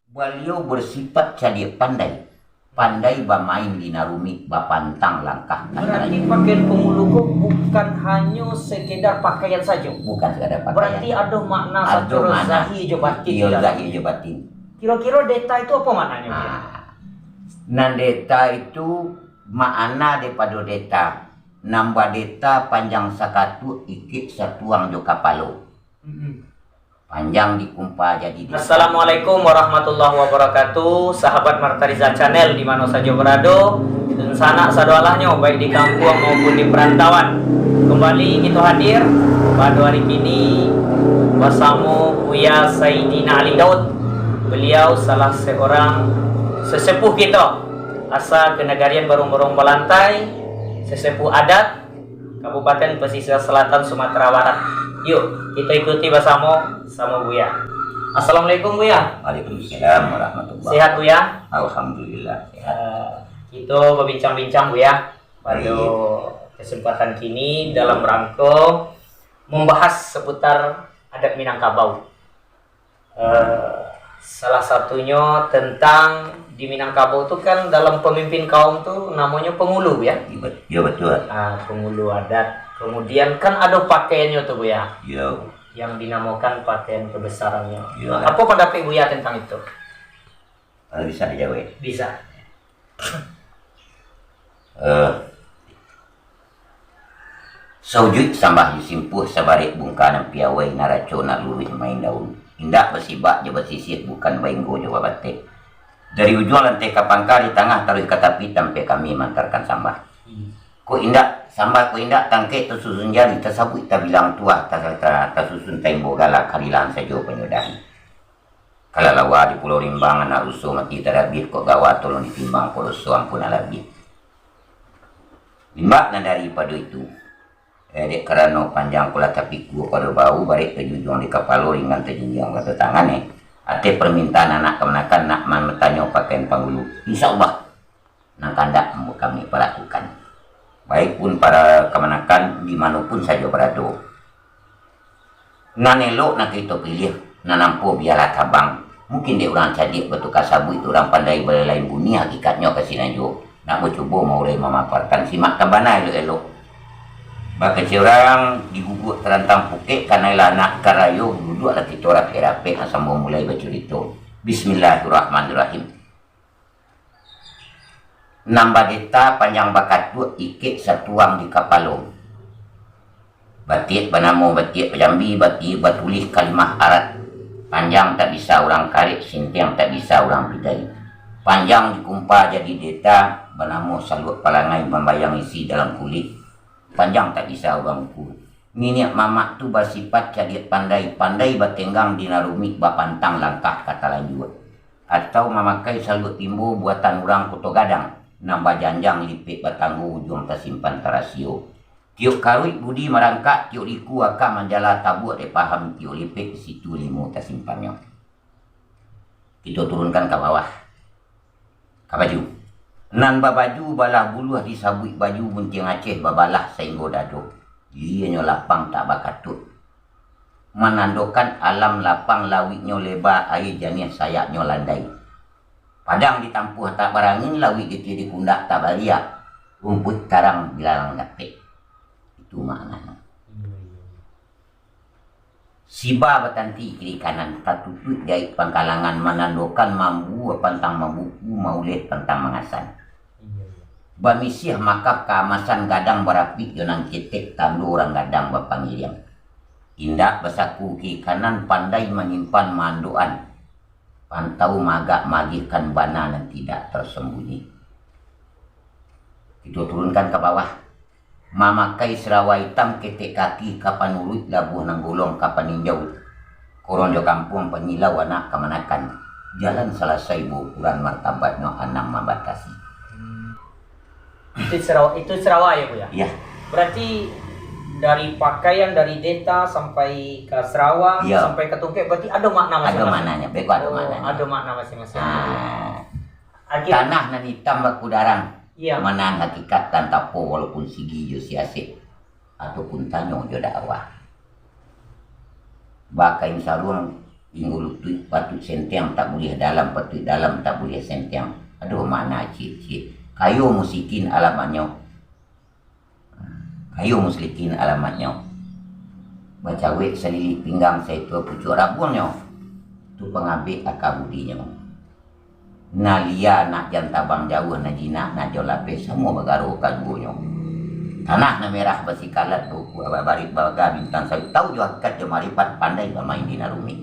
Beliau bersifat jadi pandai. Pandai bermain di narumi, bapantang langkah. Berarti pakaian pengulu kok bukan hanya sekedar pakaian saja. Bukan sekadar pakaian. Berarti ada makna Ada secara makna. zahir je batin. Iya, zahir je batin. Kira-kira deta itu apa maknanya? Nan deta itu makna daripada deta. Nambah deta panjang sakatu ikit satuang jo kapalo. Panjang dikumpah jadi deta. Assalamualaikum warahmatullahi wabarakatuh. Sahabat Martariza Channel di mana saja berada dan sanak sadualahnya baik di kampung maupun di perantauan. Kembali kita hadir pada hari ini bersama Buya Saidina Ali Daud. Beliau salah seorang sesepuh kita asal kenegarian Barong-Barong Balantai, sesepuh adat Kabupaten Pesisir Selatan Sumatera Barat. Yuk kita ikuti bersama sama Buya. Assalamualaikum Buya. Waalaikumsalam warahmatullahi wabarakatuh. Sehat Buya? Alhamdulillah sehat. Kita berbincang-bincang Buya pada kesempatan kini dalam rangka membahas seputar adat Minangkabau. Salah satunya tentang di Minangkabau itu kan dalam pemimpin kaum tuh namanya pengulu ya. Iya betul. Pengulu adat. Kemudian kan ada pakaiannya tuh Buya. Iya. Yang dinamakan pakaian kebesarannya. Iya. Apa pendapat Buya tentang itu? Kalau bisa dijawab. Bisa. Saujud sambah disimpuh sabarik bungkanan piawai naraco nak luwih main daun. Indak bersibak je bersisir bukan bainggo je babatek. Dari ujung lantai kapangka di tengah taruh kata pi sampai kami mantarkan sambah. Ko indak sambal ko indak tangke tersusun jari tersabut tak bilang tua tersusun tembo galak kalilan saja penyudahi. Kalau lawa di Pulau Rimbang anak rusuh mati terabih kok gawat tolong ditimbang ko rusuh ampun alabih. Limbak dan daripada itu dek kerana panjang kula tapi ku pada bau barik kejujung di kapalo ringan terjunjung kata tangan ate permintaan anak kemenakan nak man bertanya pakaian panggulu insyaallah nang kandak kami perlakukan. Baik pun para kemenakan dimanapun saja berada. Nan elok nak kita pilih, nan nampu biarlah tabang. Mungkin dia orang cadik bertukar sabu itu orang pandai berlain bunyi hakikatnya kasih najo. Nak mencuba mulai memaparkan simak kabana elok-elok. Bahkan orang digugut terantang pukek karena anak karayo duduklah kita rapi-rapi asam mulai bercerita. Bismillahirrahmanirrahim. Nambah deta panjang bakat tu ikit satuang di kapalo. Batik banamu batik pejambi batik batulis kalimah arat. Panjang tak bisa orang karik, sintiang tak bisa orang bidai. Panjang dikumpah jadi deta banamu salut palangai membayang isi dalam kulit. Panjang tak bisa orang ukur. Minyak mamak tu bersifat jadi pandai-pandai batenggang dinarumi bapantang langkah kata lanjut. Atau memakai salut timbu buatan orang kuto gadang. Nambah janjang lipik batanggu ujung tersimpan terasio. Tiuk karui budi merangkak tiuk liku akan menjala tabuk de paham tiuk lipik situ limu tersimpannya. Kita turunkan ke bawah. Ke baju. Nan baju balah buluh disabui baju bunting Aceh babalah sehingga dado. Ianya lapang tak bakatut. Menandakan alam lapang lawiknya lebar air janis sayaknya landai. Padang ditampuh tak barangin lawi gitu di kundak tak baliak. Rumput karang bilalang dapet. Itu maknanya. Siba batanti kiri kanan tatutut jahit pangkalangan menandakan mambu pantang mambuku maulid pantang mengasan. Bamisih maka keamasan gadang berapi yonang ketek tandu orang gadang bapangiriam. Indak besaku kiri kanan pandai menyimpan manduan. Pantau magak magihkan bana dan tidak tersembunyi. Kita turunkan ke bawah. Mamakai serawa hitam ketek kaki kapan urut labuh nanggulong kapan ninjau. Koronjo kampung penyilau anak kemanakan. Jalan selesai ukuran martabatnya anam membatasi. Itu Sarawak ya Bu ya? Iya. Berarti dari pakaian dari deta sampai ke Sarawak Iya. sampai ke Tungkek berarti ada makna masing-masing. Ada maknanya, beko ada maknanya. Ada makna masing-masing. Tanah nan hitam baku darang. Iya. Menang hakikat dan tapo walaupun sigi jo siasik ataupun tanyo jo dakwah. Bakain sarung Ingulu tu patut sentiang tak boleh dalam, patut dalam tak boleh sentiang. Aduh mana cik. Kayu musikin alamatnya. Kayu muslikin alamatnya. Baca wek selilik pinggang saya tu pucuk rabunnya. Tu pengambil akal budinya. Nalia nak jantabang jauh na jinak na jauh lapis semua bergaruh kagunya. Tanah na merah basikalat buku barik baga bintang saya tahu jo hakikat jo marifat pandai bermain di narumi.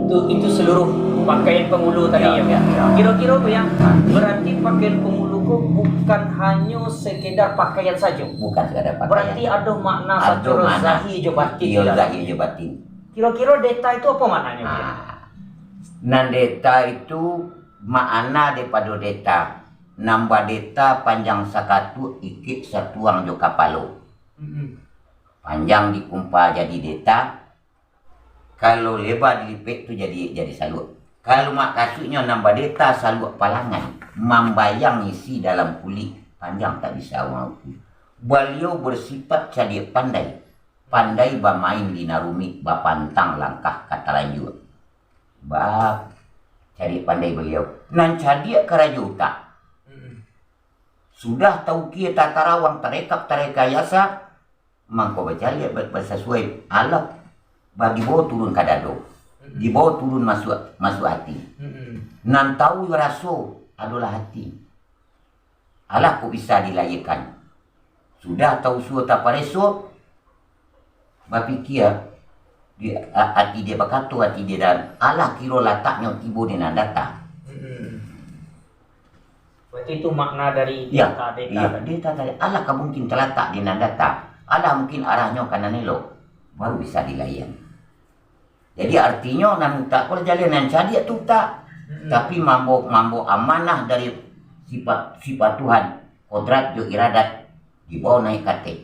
Itu seluruh pakaian pengulu tadi ya. Kira-kira tuh yang berarti pakaian pengulu kok bukan hanya sekedar pakaian saja. Bukan sekadar pakaian. Berarti ada makna secara zahir je batin. Iya zahir je batin. Kira-kira deta itu apa maknanya? Nan deta itu makna daripada deta. Nambah deta panjang sakatu ikit satuang jo kapalo. Panjang dikumpal jadi deta. Kalau lebar dilipet tu jadi salut. Kalau mak kasutnya nambah deta salut palangan. Membayang isi dalam kulit. Panjang tak bisa mampu. Beliau bersifat cadia pandai. Pandai bermain di narumi. Bapantang langkah kata lanjut. Cari pandai beliau. Nan cadia keraja utak. Sudah tahu kia tata rawang tarekap tarekayasa. Mangko baca lihat bersesuai alat. Bagi bawah turun kadado. Di bawah turun masuk hati. Nan tahu raso adalah hati. Alah kok bisa dilayakan. Sudah tahu suatu tak pareso. Bapikir. Hati dia berkata, hati dia dan Allah kira letaknya tiba di data. Berarti itu makna dari data. Data tadi Allah kan mungkin terletak di data. Allah mungkin arahnya kanan elok. Baru bisa dilayan. Jadi artinya nan tak kalau jalanan cadia tu tak. Tapi mambo amanah dari sifat Tuhan. Kodrat jo iradat dibawa naik kate.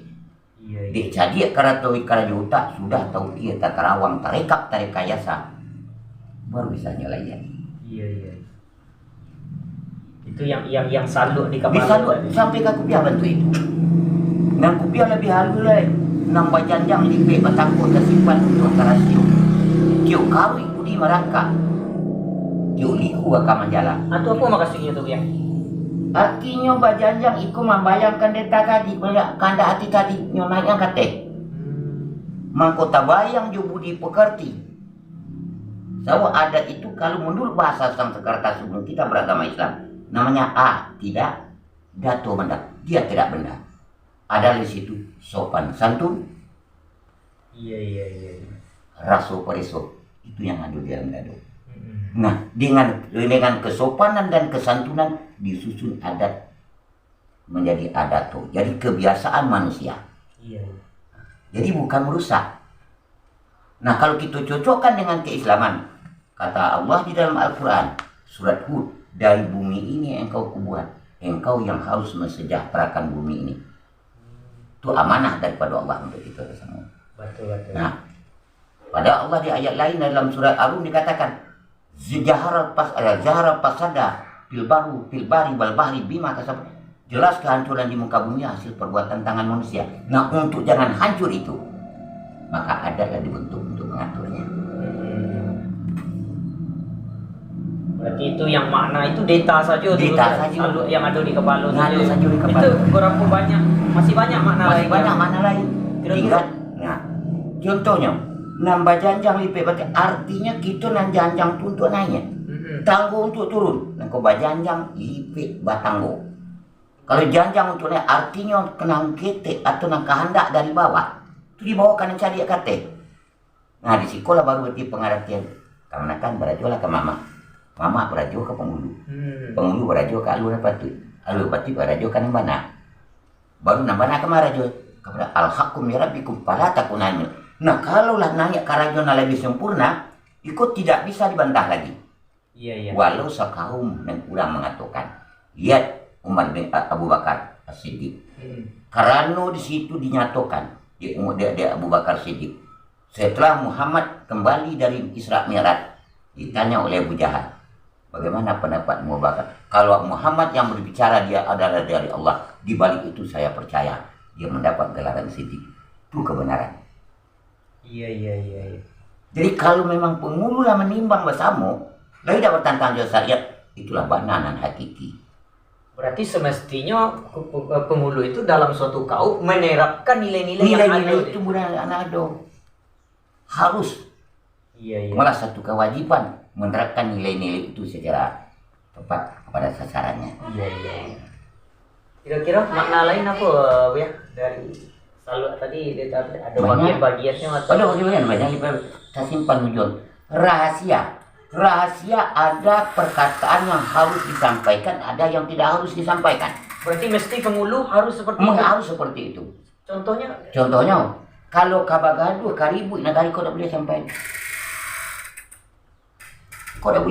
Dek cadia karatoi karajuta sudah tahu kia tata rawang tarekap tarekayasa. Baru bisa nyalayan. Iya. Itu yang salut di kepala. Bisa sampai ke kupiah bantu itu. Nang kupiah lebih halus lagi. Nang bajanjang lipik batakut tersimpan untuk terasiu. Kio kawi budi merangkak. Kio liku akan menjalan. Atau apa maksudnya tu ya? Artinya bajanjang ikut membayangkan deta tadi. Kanda hati tadi naiknya kate. Mangko tabayang jo budi pekerti. Sawa ada itu kalau menurut bahasa Sanskerta sebelum kita beragama Islam. Namanya tidak. Dato benda. Dia tidak benda. Ada di situ sopan santun. Iya. Raso pereso. Itu yang ada di dalam dado. Nah, dengan kesopanan dan kesantunan disusun adat menjadi adato. Jadi kebiasaan manusia. Iya. Jadi bukan merusak. Nah, kalau kita cocokkan dengan keislaman, kata Allah di dalam Al-Quran, surat Hud, dari bumi ini engkau kubuat, engkau yang harus mensejahterakan bumi ini. Itu amanah daripada Allah untuk kita semua. Betul. Nah, pada Allah di ayat lain dalam surat Ar-Rum dikatakan, Zahara pasada fil bari wal bahri bima kasab. Jelas kehancuran di muka bumi hasil perbuatan tangan manusia. Nah, untuk jangan hancur itu, maka ada yang dibentuk untuk mengaturnya. Berarti itu yang makna itu data saja. Data saja. Yang ada di kepala saja. Di kepala. Itu berapa banyak? Masih banyak makna lain. Banyak makna lain. Tinggal. Nah, contohnya nambah janjang lipet berarti artinya kita nan janjang tu untuk naiknya. Tangguh untuk turun. Nah, kau bajanjang lipet batanggo. Kalau janjang untuk naik artinya kenang ketek atau nang kehendak dari bawah. Itu dibawakan yang cari kate. Nah, di sekolah baru berarti pengertian. Karena kan berajolah ke mama. Mama berajo ke penghulu. Penghulu berajo ke alur patut. Alur patut berajo ke nambana. Baru nambana ke marajo. Kepada al-hakum ya rabbikum fala takunannya. Nah, kalaulah naik ke raja lebih sempurna, ikut tidak bisa dibantah lagi. Iya. Walau sekaum dan kurang mengatakan, lihat Umar bin Abu Bakar As-Siddiq. Karena di situ dinyatakan dia Abu Bakar Siddiq. Setelah Muhammad kembali dari Isra Mi'raj, ditanya oleh Abu Jahal, bagaimana pendapat Abu Bakar? Kalau Muhammad yang berbicara dia adalah dari Allah, di balik itu saya percaya dia mendapat gelaran Siddiq. Itu kebenaran. Iya. Jadi kalau memang penghulu lah menimbang bersama, dari dapat tantang syariat, itulah bananan hakiki. Berarti semestinya penghulu itu dalam suatu kaum menerapkan nilai-nilai yang ada. Nilai-nilai itu bukan ada. Harus. Iya. Malah satu kewajiban menerapkan nilai-nilai itu secara tepat kepada sasarannya. Iya. Kira-kira makna lain apa ya dari salut tadi ada bagian-bagiannya atau ada bagian banyak kita simpan muncul rahasia ada perkataan yang harus disampaikan, ada yang tidak harus disampaikan. berarti mesti penghulu harus seperti itu. Harus seperti itu. Contohnya kalau kabagaduh karibu negari kau tak boleh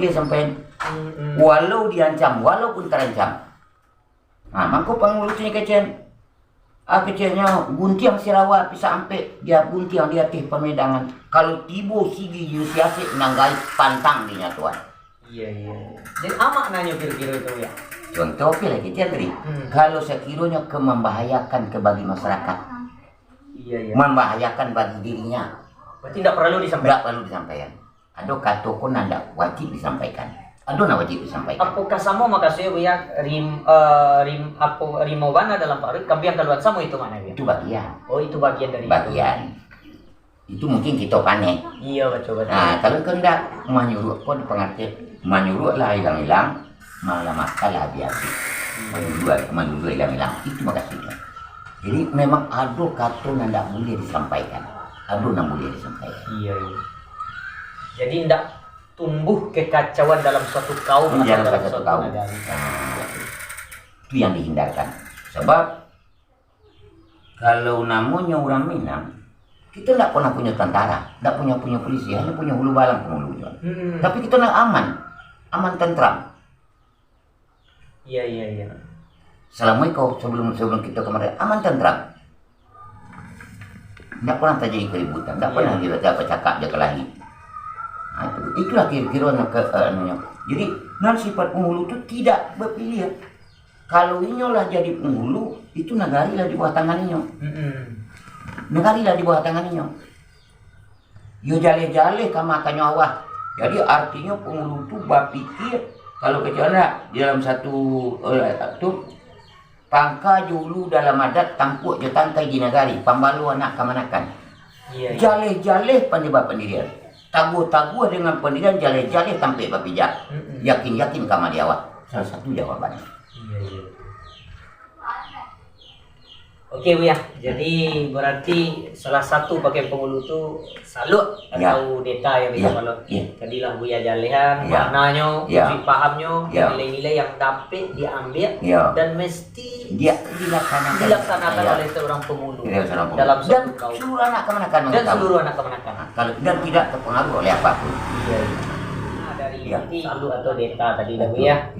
sampaikan, walau diancam, walaupun terancam. Nah, maka penghulu ini kecilnya guntiang sirawa bisa sampai dia guntiang dia teh pemedangan. Kalau tibo sigi yusiasi nanggai pantang dinya tuan. Iya. Jadi apa maknanya kira-kira itu ya? Contoh lagi Cendri, kalau sekiranya membahayakan bagi masyarakat, membahayakan bagi dirinya, berarti tidak perlu disampaikan. Ada kata pun tidak wajib disampaikan. Wajib disampaikan. Apakah sama makasih ya rimobana dalam Pak kambiang keluar sama itu mana ya? Itu bagian. Oh itu bagian dari Itu mungkin kita panen. Iya betul. Nah kalau kendak menyuruh pun pengertian menyuruh lah hilang-hilang, malah makalah biasa. Menyuruh hilang-hilang itu makasihnya. Jadi memang ada kata yang tidak boleh disampaikan. Iya. Jadi tidak tumbuh kekacauan dalam suatu kaum atau dalam suatu negara. Itu yang dihindarkan. Sebab kalau namanya orang Minang, kita tidak pernah punya tentara, tidak punya polisi, hanya punya hulu balang penghulu. Tapi kita nak aman tentram. Iya. Assalamualaikum sebelum kita kemarin aman tentram. Tidak pernah terjadi keributan, tidak pernah kita dapat cakap jaga lagi. Nah, itulah kira-kira jadi sifat penghulu itu tidak berpilihan. Kalau inyolah jadi penghulu, itu negarilah di bawah tangan inyo. Yo jale-jale kamakannya awah. Jadi artinya penghulu itu berpikir kalau kecuali dalam satu pangka julu dalam adat tampuk je tangkai di negari, pambalu anak kamanakan. Jale-jale pendirian. Taguh-taguh dengan pendirian jale-jale sampai bapijak. Yakin-yakin kama dia awak. Salah satu jawabannya. Iya. Oke Bu ya, jadi berarti salah satu pakai penghulu itu salut atau deta yang bisa kalau tadilah Bu ya jalehan maknanya, pahamnya, nilai-nilai yang dapat diambil dan mesti dilaksanakan oleh seorang penghulu dalam suatu kaum dan seluruh anak kemanakan dan tidak terpengaruh oleh apapun. Dari salut atau deta tadi Bu ya.